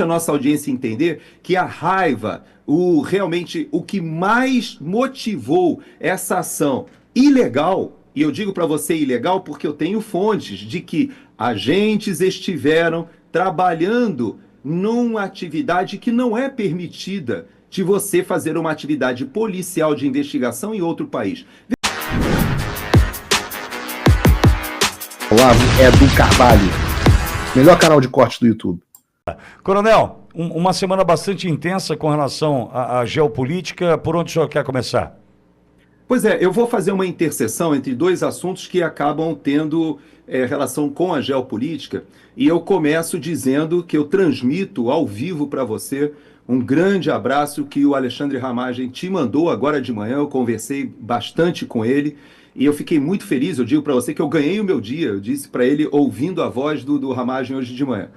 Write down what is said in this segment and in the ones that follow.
a nossa audiência entender que a raiva, realmente o que mais motivou essa ação ilegal, e eu digo para você ilegal porque eu tenho fontes de que agentes estiveram trabalhando numa atividade que não é permitida de você fazer uma atividade policial de investigação em outro país. Olavo é do Carvalho, melhor canal de corte do YouTube. Coronel, uma semana bastante intensa com relação à geopolítica. Por onde o senhor quer começar? Pois é, eu vou fazer uma interseção entre dois assuntos que acabam tendo relação com a geopolítica, e eu começo dizendo que eu transmito ao vivo para você um grande abraço que o Alexandre Ramagem te mandou agora de manhã. Eu conversei bastante com ele e eu fiquei muito feliz. Eu digo para você que eu ganhei o meu dia, eu disse para ele ouvindo a voz do Ramagem hoje de manhã.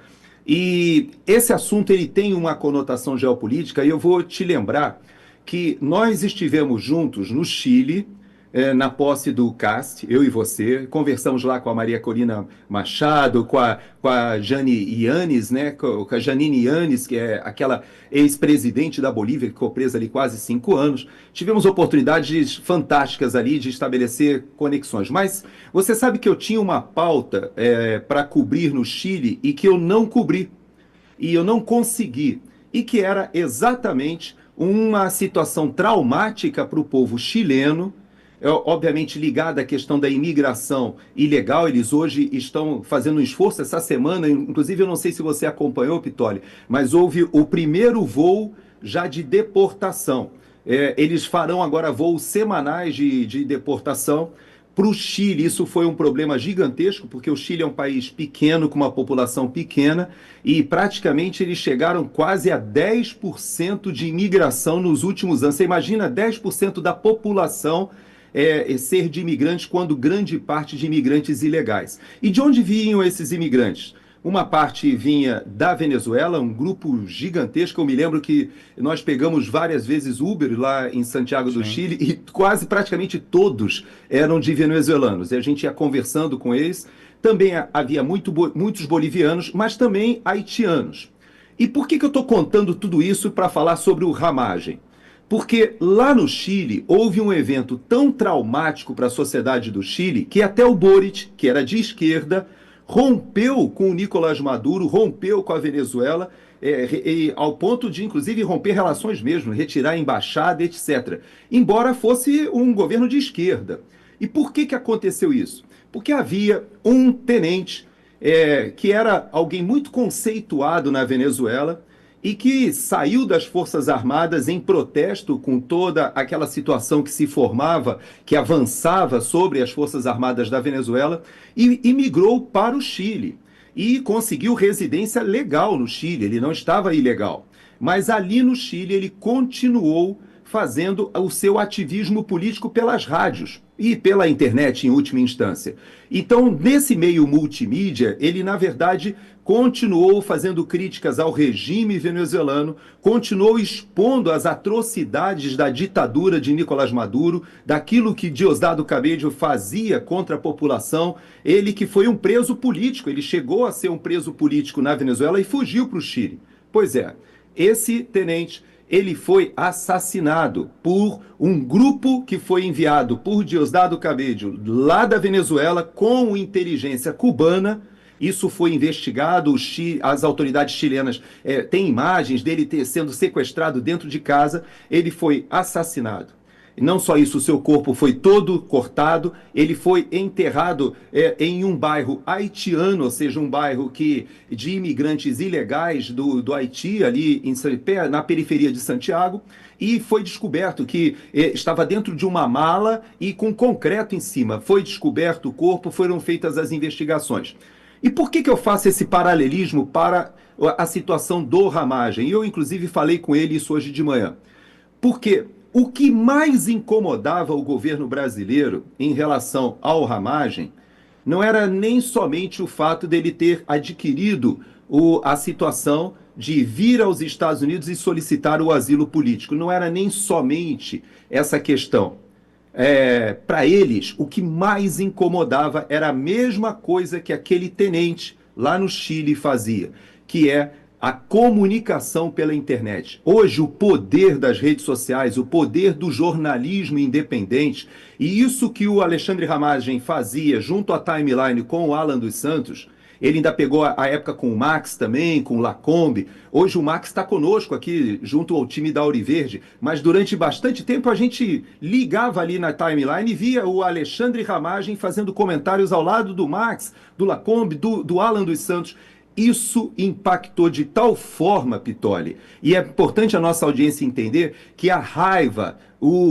E esse assunto ele tem uma conotação geopolítica, e eu vou te lembrar que nós estivemos juntos no Chile, na posse do CAST, eu e você, conversamos lá com a Maria Corina Machado, com a Jane Yanes, né, com a Janine Yanes, que é aquela ex-presidente da Bolívia, que ficou presa ali quase 5 anos. Tivemos oportunidades fantásticas ali de estabelecer conexões, mas você sabe que eu tinha uma pauta para cobrir no Chile e que eu não cobri, e eu não consegui, e que era exatamente uma situação traumática para o povo chileno, obviamente ligada à questão da imigração ilegal. Eles hoje estão fazendo um esforço essa semana, inclusive eu não sei se você acompanhou, Pitoli, mas houve o primeiro voo já de deportação. Eles farão agora voos semanais de deportação para o Chile. Isso foi um problema gigantesco, porque o Chile é um país pequeno, com uma população pequena, e praticamente eles chegaram quase a 10% de imigração nos últimos anos. Você imagina 10% da população ser de imigrantes, quando grande parte de imigrantes ilegais. E de onde vinham esses imigrantes? Uma parte vinha da Venezuela, um grupo gigantesco. Eu me lembro que nós pegamos várias vezes Uber lá em Santiago do Chile, e quase praticamente todos eram de venezuelanos. E a gente ia conversando com eles. Também havia muitos bolivianos, mas também haitianos. E por que eu estou contando tudo isso para falar sobre o Ramagem? Porque lá no Chile houve um evento tão traumático para a sociedade do Chile que até o Boric, que era de esquerda, rompeu com o Nicolás Maduro, rompeu com a Venezuela, ao ponto de, inclusive, romper relações mesmo, retirar a embaixada, etc. Embora fosse um governo de esquerda. E por que aconteceu isso? Porque havia um tenente que era alguém muito conceituado na Venezuela, e que saiu das Forças Armadas em protesto com toda aquela situação que se formava, que avançava sobre as Forças Armadas da Venezuela, e migrou para o Chile. E conseguiu residência legal no Chile, ele não estava ilegal. Mas ali no Chile ele continuou fazendo o seu ativismo político pelas rádios e pela internet, em última instância. Então, nesse meio multimídia, ele, na verdade, continuou fazendo críticas ao regime venezuelano, continuou expondo as atrocidades da ditadura de Nicolás Maduro, daquilo que Diosdado Cabello fazia contra a população. Ele que foi um preso político, ele chegou a ser um preso político na Venezuela e fugiu para o Chile. Pois é, esse tenente, ele foi assassinado por um grupo que foi enviado por Diosdado Cabello lá da Venezuela com inteligência cubana. Isso foi investigado, as autoridades chilenas têm imagens dele sendo sequestrado dentro de casa. Ele foi assassinado. E não só isso, o seu corpo foi todo cortado, ele foi enterrado em um bairro haitiano, ou seja, um bairro de imigrantes ilegais do Haiti, ali na periferia de Santiago, e foi descoberto que estava dentro de uma mala e com concreto em cima. Foi descoberto o corpo, foram feitas as investigações. E por que eu faço esse paralelismo para a situação do Ramagem? Eu, inclusive, falei com ele isso hoje de manhã. Porque o que mais incomodava o governo brasileiro em relação ao Ramagem não era nem somente o fato dele ter adquirido a situação de vir aos Estados Unidos e solicitar o asilo político. Não era nem somente essa questão. Para eles, o que mais incomodava era a mesma coisa que aquele tenente lá no Chile fazia, que é a comunicação pela internet. Hoje, o poder das redes sociais, o poder do jornalismo independente, e isso que o Alexandre Ramagem fazia junto à Timeline com o Alan dos Santos, ele ainda pegou a época com o Max também, com o Lacombe. Hoje o Max está conosco aqui, junto ao time da Auriverde, mas durante bastante tempo a gente ligava ali na Timeline e via o Alexandre Ramagem fazendo comentários ao lado do Max, do Lacombe, do Alan dos Santos. Isso impactou de tal forma, Pitoli, e é importante a nossa audiência entender que a raiva,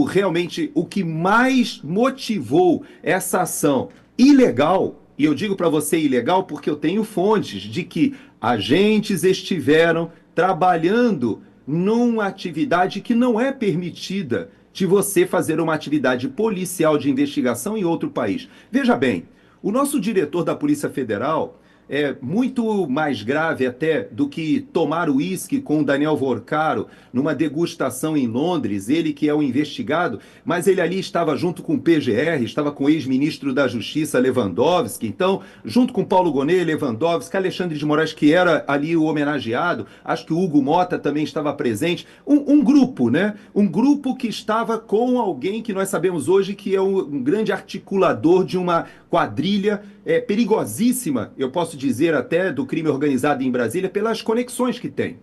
realmente o que mais motivou essa ação ilegal, e eu digo para você ilegal porque eu tenho fontes de que agentes estiveram trabalhando numa atividade que não é permitida de você fazer uma atividade policial de investigação em outro país. Veja bem, o nosso diretor da Polícia Federal é muito mais grave até do que tomar uísque com o Daniel Vorcaro numa degustação em Londres, ele que é o investigado, mas ele ali estava junto com o PGR, estava com o ex-ministro da Justiça Lewandowski, então, junto com Paulo Gonet, Lewandowski, Alexandre de Moraes, que era ali o homenageado, acho que o Hugo Mota também estava presente, um grupo, né? Um grupo que estava com alguém que nós sabemos hoje que é um grande articulador de uma quadrilha perigosíssima, eu posso dizer até, do crime organizado em Brasília, pelas conexões que tem.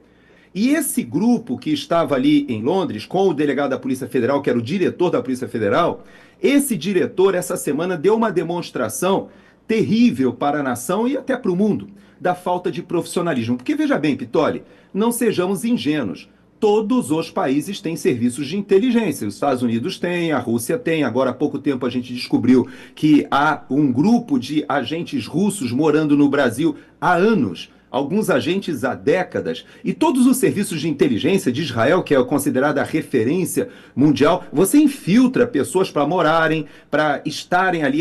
E esse grupo que estava ali em Londres, com o delegado da Polícia Federal, que era o diretor da Polícia Federal, esse diretor, essa semana, deu uma demonstração terrível para a nação e até para o mundo, da falta de profissionalismo. Porque, veja bem, Pitoli, não sejamos ingênuos. Todos os países têm serviços de inteligência. Os Estados Unidos têm, a Rússia tem. Agora, há pouco tempo, a gente descobriu que há um grupo de agentes russos morando no Brasil há anos, alguns agentes há décadas. E todos os serviços de inteligência de Israel, que é considerada a referência mundial, você infiltra pessoas para morarem, para estarem ali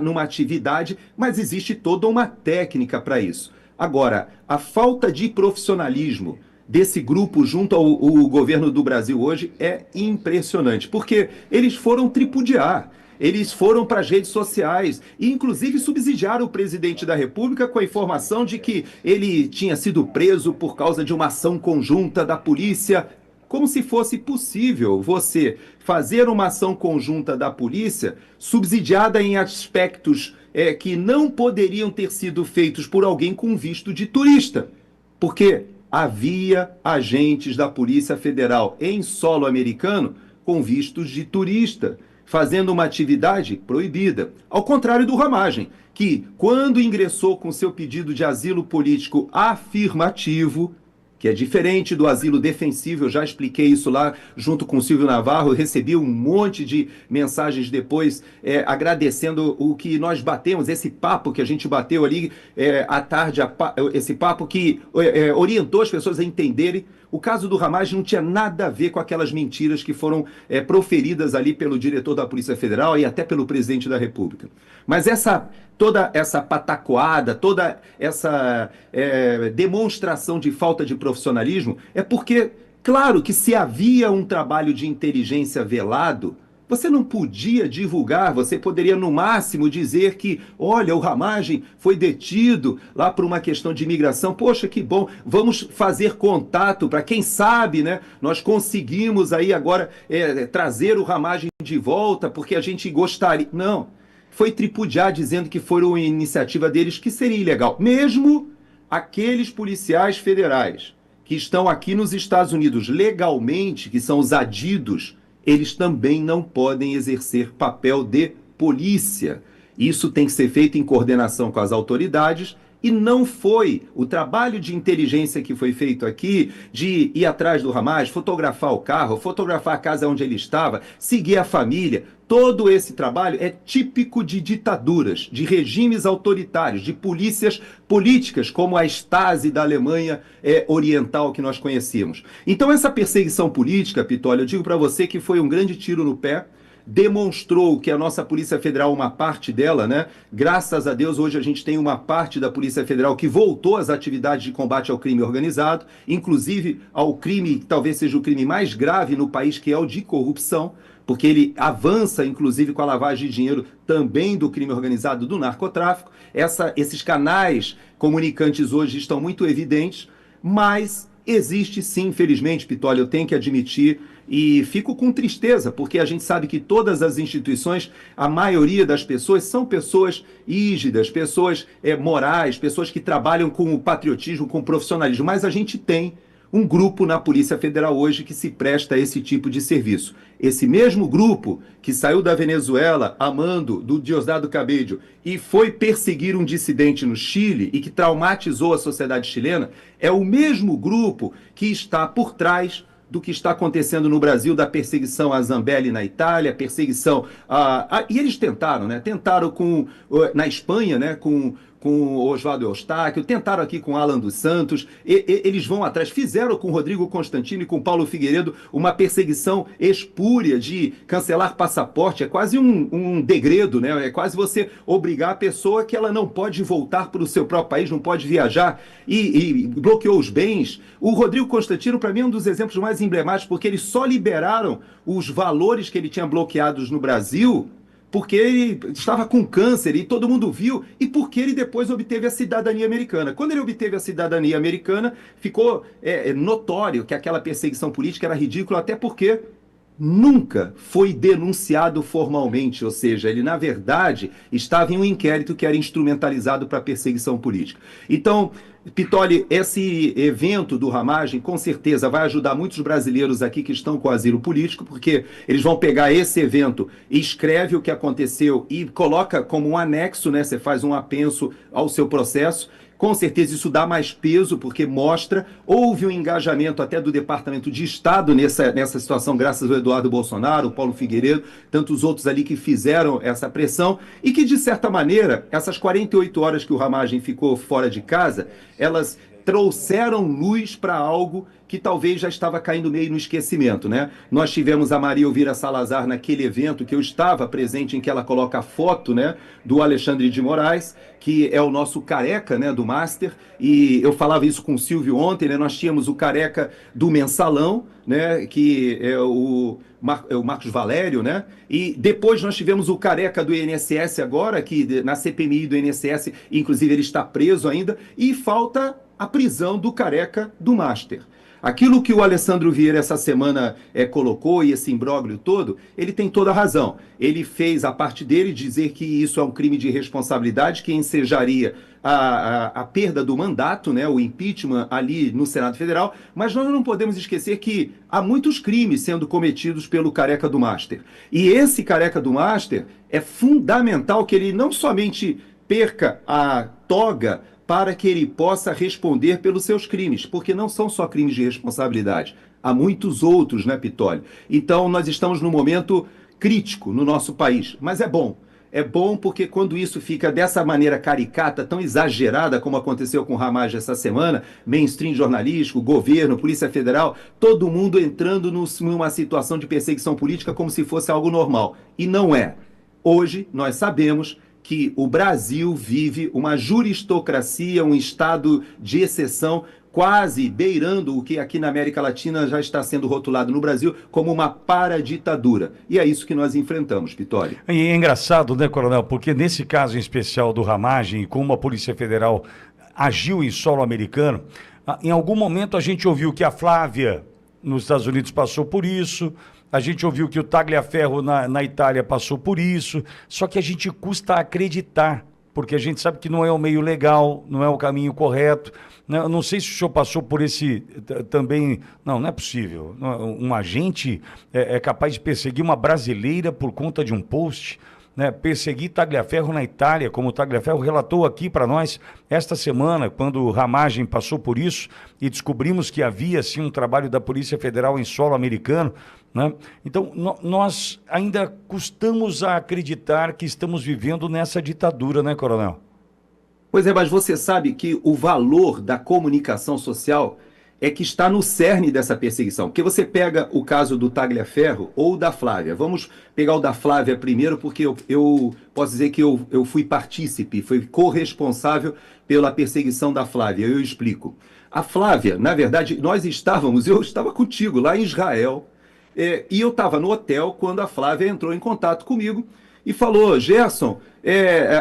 numa atividade, mas existe toda uma técnica para isso. Agora, a falta de profissionalismo desse grupo junto ao governo do Brasil hoje é impressionante, porque eles foram tripudiar, eles foram para as redes sociais e inclusive subsidiaram o presidente da República com a informação de que ele tinha sido preso por causa de uma ação conjunta da polícia, como se fosse possível você fazer uma ação conjunta da polícia subsidiada em aspectos que não poderiam ter sido feitos por alguém com visto de turista, porque havia agentes da Polícia Federal em solo americano com vistos de turista, fazendo uma atividade proibida. Ao contrário do Ramagem, que, quando ingressou com seu pedido de asilo político afirmativo, que é diferente do asilo defensivo, eu já expliquei isso lá junto com o Silvio Navarro, eu recebi um monte de mensagens depois agradecendo o que nós batemos, esse papo que a gente bateu ali à tarde, esse papo que orientou as pessoas a entenderem. O caso do Ramagem não tinha nada a ver com aquelas mentiras que foram proferidas ali pelo diretor da Polícia Federal e até pelo presidente da República. Mas toda essa patacoada, toda essa demonstração de falta de profissionalismo é porque, claro que se havia um trabalho de inteligência velado, você não podia divulgar, você poderia no máximo dizer que, olha, o Ramagem foi detido lá por uma questão de imigração, poxa, que bom, vamos fazer contato para quem sabe, né? Nós conseguimos aí agora trazer o Ramagem de volta porque a gente gostaria. Não, foi tripudiar dizendo que foi uma iniciativa deles que seria ilegal. Mesmo aqueles policiais federais que estão aqui nos Estados Unidos legalmente, que são os adidos, eles também não podem exercer papel de polícia. Isso tem que ser feito em coordenação com as autoridades e não foi o trabalho de inteligência que foi feito aqui, de ir atrás do Ramagem, fotografar o carro, fotografar a casa onde ele estava, seguir a família. Todo esse trabalho é típico de ditaduras, de regimes autoritários, de polícias políticas, como a Stasi da Alemanha oriental que nós conhecemos. Então essa perseguição política, Pitoli, eu digo para você que foi um grande tiro no pé, demonstrou que a nossa Polícia Federal, uma parte dela, né? Graças a Deus, hoje a gente tem uma parte da Polícia Federal que voltou às atividades de combate ao crime organizado, inclusive ao crime, que talvez seja o crime mais grave no país, que é o de corrupção, porque ele avança, inclusive, com a lavagem de dinheiro também do crime organizado, do narcotráfico. Esses canais comunicantes hoje estão muito evidentes, Mas existe sim, infelizmente, Pitoli, eu tenho que admitir, e fico com tristeza, porque a gente sabe que todas as instituições, a maioria das pessoas são pessoas rígidas, pessoas morais, pessoas que trabalham com o patriotismo, com o profissionalismo, mas a gente tem um grupo na Polícia Federal hoje que se presta a esse tipo de serviço. Esse mesmo grupo que saiu da Venezuela a mando do Diosdado Cabello e foi perseguir um dissidente no Chile e que traumatizou a sociedade chilena, é o mesmo grupo que está por trás do que está acontecendo no Brasil, da perseguição a Zambelli na Itália, perseguição e eles tentaram, né? Tentaram na Espanha, né? Com o Oswaldo Eustáquio, tentaram aqui com Alan dos Santos, eles vão atrás, fizeram com Rodrigo Constantino e com Paulo Figueiredo uma perseguição espúria de cancelar passaporte, é quase um degredo, né? É quase você obrigar a pessoa que ela não pode voltar para o seu próprio país, não pode viajar, e bloqueou os bens. O Rodrigo Constantino, para mim, é um dos exemplos mais emblemáticos, porque eles só liberaram os valores que ele tinha bloqueados no Brasil porque ele estava com câncer e todo mundo viu, e porque ele depois obteve a cidadania americana. Quando ele obteve a cidadania americana, ficou notório que aquela perseguição política era ridícula, até porque nunca foi denunciado formalmente, ou seja, ele na verdade estava em um inquérito que era instrumentalizado para perseguição política. Então, Pitoli, esse evento do Ramagem com certeza vai ajudar muitos brasileiros aqui que estão com asilo político, porque eles vão pegar esse evento e escreve o que aconteceu e coloca como um anexo, né? Você faz um apenso ao seu processo. Com certeza isso dá mais peso, porque mostra, houve um engajamento até do Departamento de Estado nessa situação, graças ao Eduardo Bolsonaro, o Paulo Figueiredo, tantos outros ali que fizeram essa pressão, e que, de certa maneira, essas 48 horas que o Ramagem ficou fora de casa, elas trouxeram luz para algo que talvez já estava caindo meio no esquecimento, né? Nós tivemos a Maria Elvira Salazar naquele evento que eu estava presente, em que ela coloca a foto, né, do Alexandre de Moraes, que é o nosso careca, né, do Master, e eu falava isso com o Silvio ontem, né? Nós tínhamos o careca do Mensalão, né, que é o Marcos Valério, né? E depois nós tivemos o careca do INSS agora, que na CPMI do INSS, inclusive ele está preso ainda, e falta a prisão do careca do Master. Aquilo que o Alessandro Vieira essa semana colocou, e esse imbróglio todo, ele tem toda a razão. Ele fez a parte dele dizer que isso é um crime de responsabilidade, que ensejaria a perda do mandato, né, o impeachment ali no Senado Federal, mas nós não podemos esquecer que há muitos crimes sendo cometidos pelo careca do Master. E esse careca do Master é fundamental que ele não somente perca a toga para que ele possa responder pelos seus crimes, porque não são só crimes de responsabilidade, há muitos outros, né, Pitoli? Então nós estamos num momento crítico no nosso país, mas é bom. É bom porque quando isso fica dessa maneira caricata, tão exagerada como aconteceu com o Ramagem essa semana, mainstream jornalístico, governo, Polícia Federal, todo mundo entrando numa situação de perseguição política como se fosse algo normal. E não é. Hoje nós sabemos que o Brasil vive uma juristocracia, um estado de exceção, quase beirando o que aqui na América Latina já está sendo rotulado no Brasil como uma paraditadura. E é isso que nós enfrentamos, Pitoli. E é engraçado, né, Coronel, porque nesse caso em especial do Ramagem, como a Polícia Federal agiu em solo americano, em algum momento a gente ouviu que a Flávia nos Estados Unidos passou por isso, a gente ouviu que o Tagliaferro na Itália passou por isso, só que a gente custa acreditar, porque a gente sabe que não é o meio legal, não é o caminho correto. Eu não sei se o senhor passou por esse também. Não é possível. Um agente é capaz de perseguir uma brasileira por conta de um post, né? Perseguir Tagliaferro na Itália, como o Tagliaferro relatou aqui para nós esta semana, quando o Ramagem passou por isso e descobrimos que havia sim um trabalho da Polícia Federal em solo americano, né? Então nós ainda custamos a acreditar que estamos vivendo nessa ditadura, né, Coronel? Pois é, mas você sabe que o valor da comunicação social é que está no cerne dessa perseguição. Porque você pega o caso do Tagliaferro ou da Flávia. Vamos pegar o da Flávia primeiro, porque eu posso dizer que eu fui partícipe, fui corresponsável pela perseguição da Flávia. Eu explico. A Flávia, na verdade, eu estava contigo lá em Israel, e eu estava no hotel quando a Flávia entrou em contato comigo e falou: Gerson,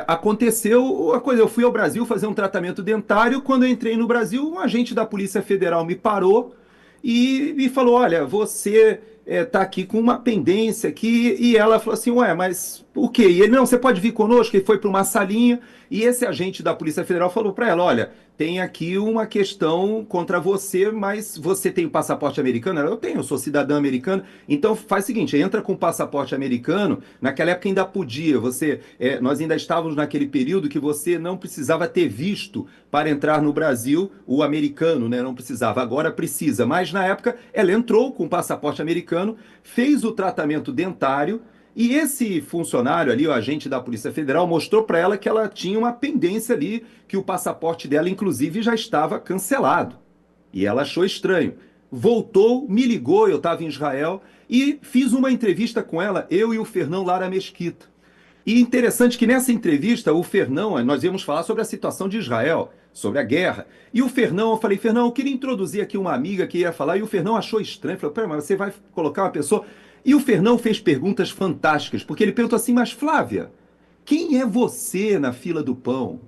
aconteceu a coisa. Eu fui ao Brasil fazer um tratamento dentário. Quando eu entrei no Brasil, um agente da Polícia Federal me parou e me falou: olha, você está aqui com uma pendência aqui. E ela falou assim: ué, mas o quê? E ele: não, você pode vir conosco. Ele foi para uma salinha e esse agente da Polícia Federal falou para ela: olha, tem aqui uma questão contra você, mas você tem o passaporte americano? Ela: eu tenho, eu sou cidadã americana. Então faz o seguinte, entra com o passaporte americano. Naquela época ainda podia, nós ainda estávamos naquele período que você não precisava ter visto para entrar no Brasil, o americano, né? Não precisava, agora precisa. Mas na época ela entrou com o passaporte americano, fez o tratamento dentário. E esse funcionário ali, o agente da Polícia Federal, mostrou para ela que ela tinha uma pendência ali, que o passaporte dela, inclusive, já estava cancelado. E ela achou estranho. Voltou, me ligou, eu estava em Israel, e fiz uma entrevista com ela, eu e o Fernão Lara Mesquita. E interessante que nessa entrevista, o Fernão, nós íamos falar sobre a situação de Israel, sobre a guerra. E o Fernão, eu falei: Fernão, eu queria introduzir aqui uma amiga que ia falar, e o Fernão achou estranho, falou: pera, mas você vai colocar uma pessoa... E o Fernão fez perguntas fantásticas, porque ele perguntou assim: mas Flávia, quem é você na fila do pão?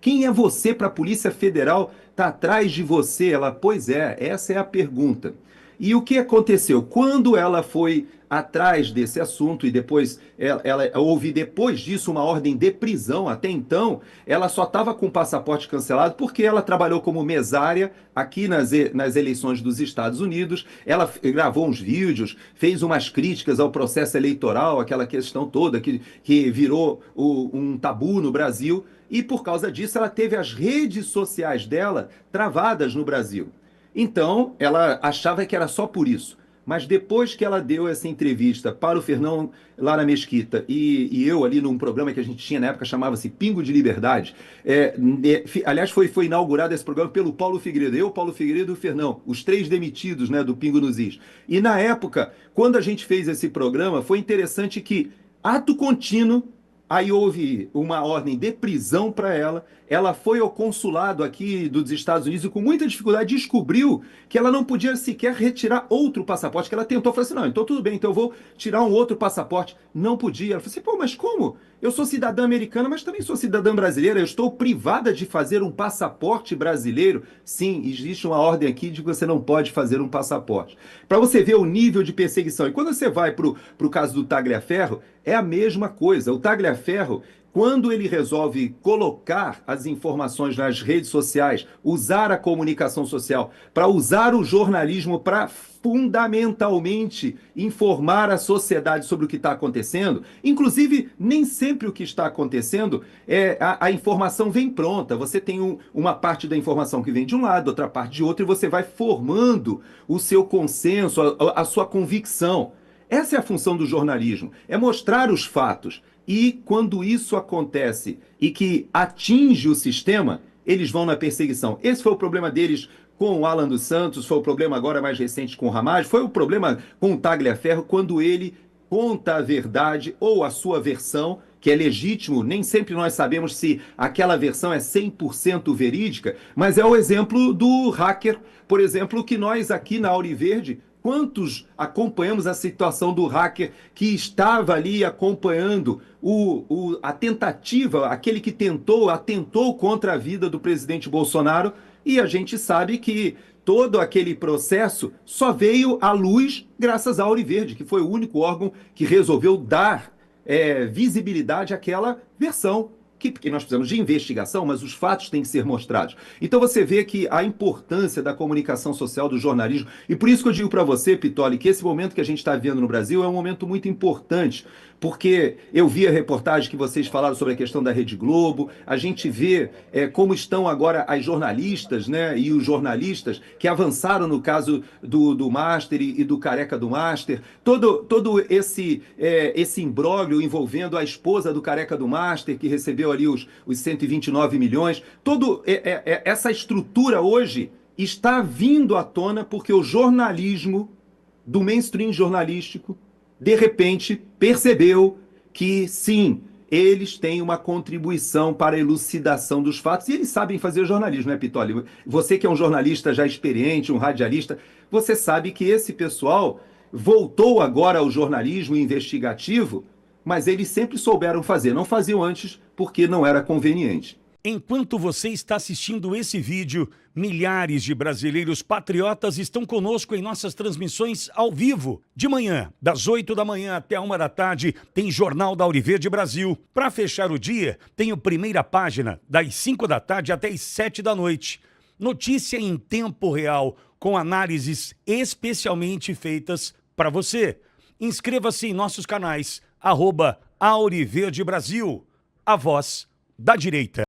Quem é você para a Polícia Federal estar atrás de você? Ela: pois é, essa é a pergunta. E o que aconteceu? Quando ela foi atrás desse assunto e depois houve depois disso uma ordem de prisão, até então ela só estava com o passaporte cancelado porque ela trabalhou como mesária aqui nas eleições dos Estados Unidos. Ela gravou uns vídeos, fez umas críticas ao processo eleitoral, aquela questão toda que virou um tabu no Brasil, e por causa disso ela teve as redes sociais dela travadas no Brasil. Então, ela achava que era só por isso. Mas depois que ela deu essa entrevista para o Fernão Lara Mesquita e eu ali num programa que a gente tinha na época, chamava-se Pingo de Liberdade, aliás, foi inaugurado esse programa pelo Paulo Figueiredo, eu, Paulo Figueiredo e o Fernão, os 3 demitidos, né, do Pingo nos Is. E na época, quando a gente fez esse programa, foi interessante que, ato contínuo, aí houve uma ordem de prisão para ela. Ela foi ao consulado aqui dos Estados Unidos e com muita dificuldade descobriu que ela não podia sequer retirar outro passaporte, que ela tentou, falou assim: não, então tudo bem, então eu vou tirar um outro passaporte. Não podia. Ela falou assim: pô, mas como? Eu sou cidadã americana, mas também sou cidadã brasileira, eu estou privada de fazer um passaporte brasileiro? Sim, existe uma ordem aqui de que você não pode fazer um passaporte. Para você ver o nível de perseguição. E quando você vai para o caso do Tagliaferro, é a mesma coisa. O Tagliaferro, quando ele resolve colocar as informações nas redes sociais, usar a comunicação social, para usar o jornalismo para fundamentalmente informar a sociedade sobre o que está acontecendo, inclusive nem sempre o que está acontecendo, a informação vem pronta. Você tem uma parte da informação que vem de um lado, outra parte de outro, e você vai formando o seu consenso, a sua convicção. Essa é a função do jornalismo, é mostrar os fatos. E quando isso acontece e que atinge o sistema, eles vão na perseguição. Esse foi o problema deles com o Alan dos Santos, foi o problema agora mais recente com o Ramagem, foi o problema com o Tagliaferro, quando ele conta a verdade ou a sua versão, que é legítimo. Nem sempre nós sabemos se aquela versão é 100% verídica, mas é o exemplo do hacker, por exemplo, que nós aqui na Auriverde, quantos acompanhamos a situação do hacker que estava ali acompanhando a tentativa, aquele que atentou contra a vida do presidente Bolsonaro, e a gente sabe que todo aquele processo só veio à luz graças à Auriverde, que foi o único órgão que resolveu dar visibilidade àquela versão. Porque nós precisamos de investigação, mas os fatos têm que ser mostrados. Então você vê que a importância da comunicação social, do jornalismo, e por isso que eu digo para você, Pittoli, que esse momento que a gente está vivendo no Brasil é um momento muito importante, porque eu vi a reportagem que vocês falaram sobre a questão da Rede Globo, a gente vê como estão agora as jornalistas, né, e os jornalistas que avançaram no caso do Master e do Careca do Master, todo esse imbróglio envolvendo a esposa do Careca do Master, que recebeu ali os 129 milhões, toda essa estrutura hoje está vindo à tona porque o jornalismo, do mainstream jornalístico, de repente percebeu que sim, eles têm uma contribuição para a elucidação dos fatos e eles sabem fazer jornalismo, né, Pittoli? Você que é um jornalista já experiente, um radialista, você sabe que esse pessoal voltou agora ao jornalismo investigativo mas eles sempre souberam fazer. Não faziam antes porque não era conveniente. Enquanto você está assistindo esse vídeo, milhares de brasileiros patriotas estão conosco em nossas transmissões ao vivo. De manhã, das 8 da manhã até a 1 da tarde, tem Jornal da Auriverde Brasil. Para fechar o dia, tem o Primeira Página, das 5 da tarde até as 7 da noite. Notícia em tempo real, com análises especialmente feitas para você. Inscreva-se em nossos canais, @Auriverde Brasil, a voz da direita.